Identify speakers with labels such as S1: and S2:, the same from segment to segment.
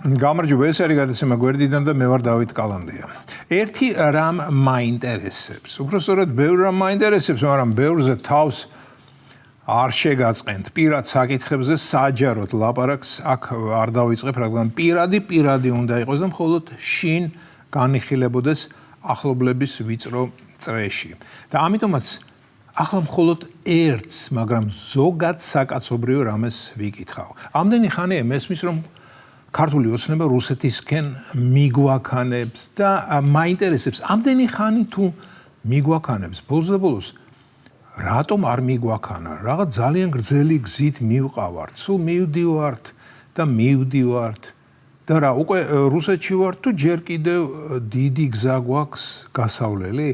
S1: გამარჯობა, ეს არის გადაცემა გვერდიდან და მე ვარ დავით კალანდია. ერთი რამ მაინტერესებს. უბრალოდ ბევრ რამ მაინტერესებს, მაგრამ ბევრზე თავს არ შეგაწყენთ. პირად საკითხებზე საჯაროდ ლაპარაკს აქ არ დავიწყებ, რადგან პირადი უნდა იყოს და მხოლოდ შინ განიხილებოდეს ახლობლების ვიწრო წრეში. და ამიტომაც ახლა მხოლოდ ერთს, მაგრამ ზოგად საკაცობრიო რამეს ვიკითხავ. ამდენი ხანია მესმის, რომ ქართული ოცნება რუსეთისკენ მიგვაქანებს და მაინტერესებს ამდენი ხანი თუ მიგვაქანებს. ბოლოს რატომ არ მიგვაქანა? რაღაც ძალიან გრძელი გზით მივყავართ, სულ მივდივართ და მივდივართ და რა უკვე რუსეთში ვართ თუ ჯერ კიდევ დიდი გზა გვაქვს გასავლელი?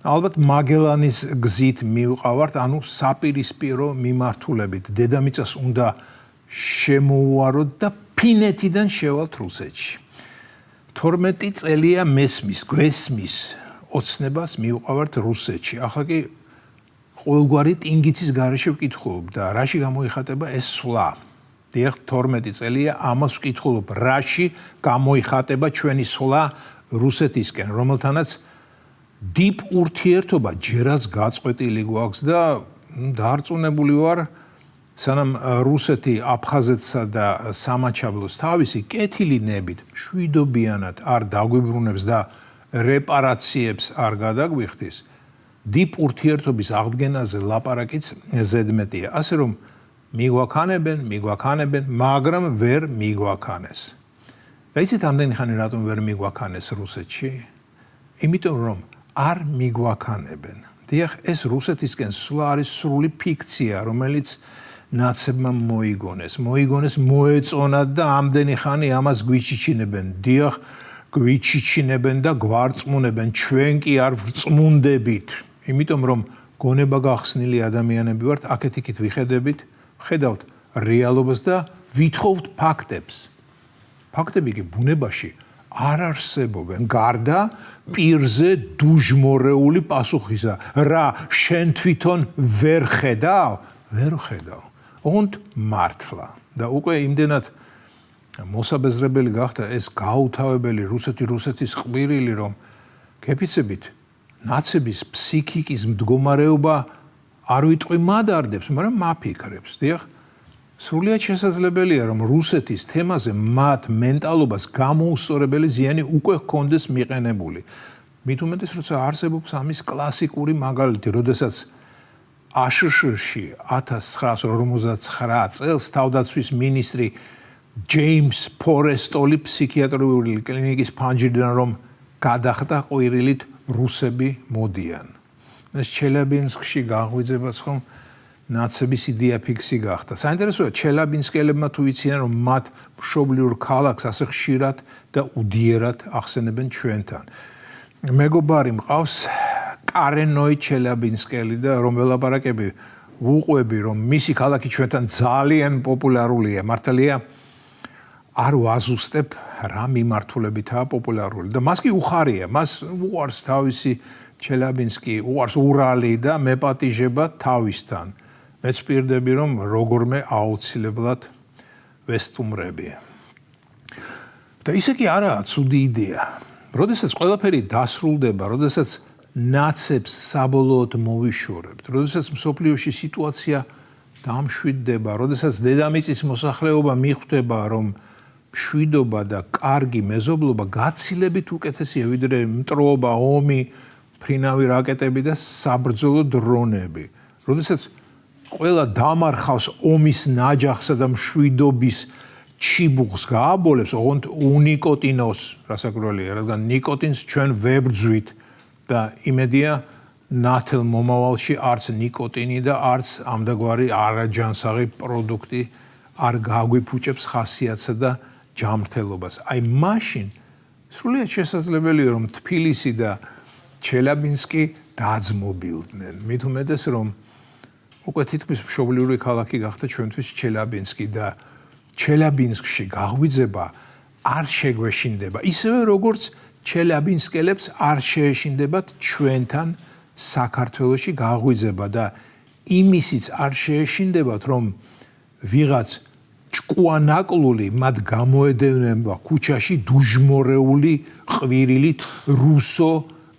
S1: ალბათ მაგელანის გზით მივყავართ, ანუ საპირისპირო მიმართულებით. დედამიწას უნდა შემოუაროთ და ფინეთიდან შევალთ რუსეთში. 12 წელია გვესმის ოცნებას მივყავართ რუსეთში. ახლა კი ყოველგვარი ტინგიცის გარეშე ვკითხულობ და რაში გამოიხატება ეს სვლა. დიახ, 12 წელია ამას ვკითხულობ, რაში გამოიხატება ჩვენი სვლა რუსეთისკენ, რომელთანაც დიპ ურთიერთობა ჯერაც გაწყვეტილი გვაქვს და დარწმუნებული ვარ, სანამ რუსეთი აფხაზეთსა და სამაჩაბლოს თავისი კეთილი ნებით მშვიდობიანად არ დაგვიბრუნებს და რეპარაციებს არ გადაგვიხდის, დიპ ურთიერთობის აღდგენაზე ლაპარაკიც ზედმეტია. ასე რომ მიგვაქანებენ, მაგრამ ვერ მიგვაქანეს. და იცით ამდენი ხანი რატომ ვერ მიგვაქანეს რუსეთში? იმიტომ რომ არ მიგვაქანებენ. დიახ, ეს რუსეთისკენ სვლა არის სრული ფიქცია, რომელიც ნაცებმა მოიგონეს, მოეწონათ და ამდენი ხანი ამას გვიჩიჩინებენ. დიახ, გვიჩიჩინებენ და გვარწმუნებენ, ჩვენ კი არ ვრწმუნდებით. იმიტომ რომ გონება გახსნილი ადამიანები ვართ, აქეთ-იქით ხედავთ რეალობას და ვითხოვთ ფაქტებს. ფაქტები კი ბუნებაში არ არსებობენ, გარდა პირზე დუჟმორეული პასუხისა. რა, შენ თვითონ ვერ ხედავ? ვერ ხედავ. ოღონდ მართლა. და უკვე იმდენად მოსაბეზრებელი გახდა ეს გაუთავებელი რუსეთის ყვირილი, რომ გეფიცებით ნაცების ფსიქიკის მდგომარეობა არ ვიტყვი მადარდებს, მაგრამ მაფიქრებს. დიახ, სრულიად შესაძლებელია, რომ რუსეთის თემაზე მათ მენტალობას გამოუსწორებელი ზიანი უკვე ჰქონდეს მიყენებული. მით უმეტეს, როცა არსებობს ამის კლასიკური მაგალითი, როდესაც აშშ-ში 1959 წელს თავდაცვის მინისტრი ჯეიმს ფორესტოლი ფსიქიატრიული კლინიკის ფანჯრიდან რომ გადახდა ყვირილით რუსები მოდიან. ეს ჩელიაბინსკში გაღვიძებას ხომ ნაცების იდეაფიქსი გახდა. საინტერესოა, ჩელიაბინსკელებმა თუ იციან, რომ მათ მშობლიურ ქალაქს ასე ხშირად და უდიერად ახსენებენ ჩვენთან. მეგობარი მყავს კარენოი ჩელიაბინსკელი და რომ ველაპარაკები ვუყვები, რომ მისი ქალაქი ჩვენთან ძალიან პოპულარულია. მართალია არ ვაზუსტებ რა მიმართულებითაა პოპულარული და მას კი უხარია, მას უყვარს თავისი ჩელიაბინსკი, უყვარს ურალი და მეპატიჟება თავისთან. მეც პირდები, რომ როგორმე აუცილებლად ვესტუმრები. და ისე კი არაა ცუდი იდეა. როდესაც ყველაფერი დასრულდება, როდესაც ნაცებს საბოლოოდ მოვიშორებთ, როდესაც მსოფლიოში სიტუაცია დამშვიდდება, როდესაც დედამიწის მოსახლეობა მიხვდება, რომ მშვიდობა და კარგი მეზობლობა გაცილებით უკეთესია ვიდრე მტრობა, ომი, ფრინავი რაკეტები და საბრძოლო დრონები. როდესაც ყველა დამარხავს ომის ნაჯახსა და მშვიდობის ჩიბუხს გააბოლებს, ოღონდ უნიკოტინოს, რასაკვირველია, რადგან ნიკოტინს ჩვენ ვებრძვით და იმედია ნათელ მომავალში არც ნიკოტინი და არც ამდაგვარი არაჯანსაღი პროდუქტი არ გაგვიფუჭებს ხასიათსა და ჯანმრთელობას. აი მაშინ სრულიად შესაძლებელია, რომ თბილისი და ჩელიაბინსკი დაძმობილდნენ. მით უმეტეს, რომ უკვე თითქმის მშობლიური ქალაქი გახდა ჩვენთვის ჩელიაბინსკი და ჩელიაბინსკში გაღვიძება არ შეგვეშინდება. ისევე როგორც ჩელიაბინსკელებს არ შეეშინდებათ ჩვენთან საქართველოში გაღვიძება და იმისიც არ შეეშინდებათ, რომ ვიღაც ჭკვანაკლული მათ გამოედევნება ქუჩაში დუჟმორეული ყვირილით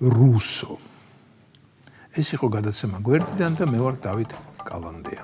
S1: რუსო. ეს იყო გადაცემა გვერდიდან და მე ვარ დავით კალანდია.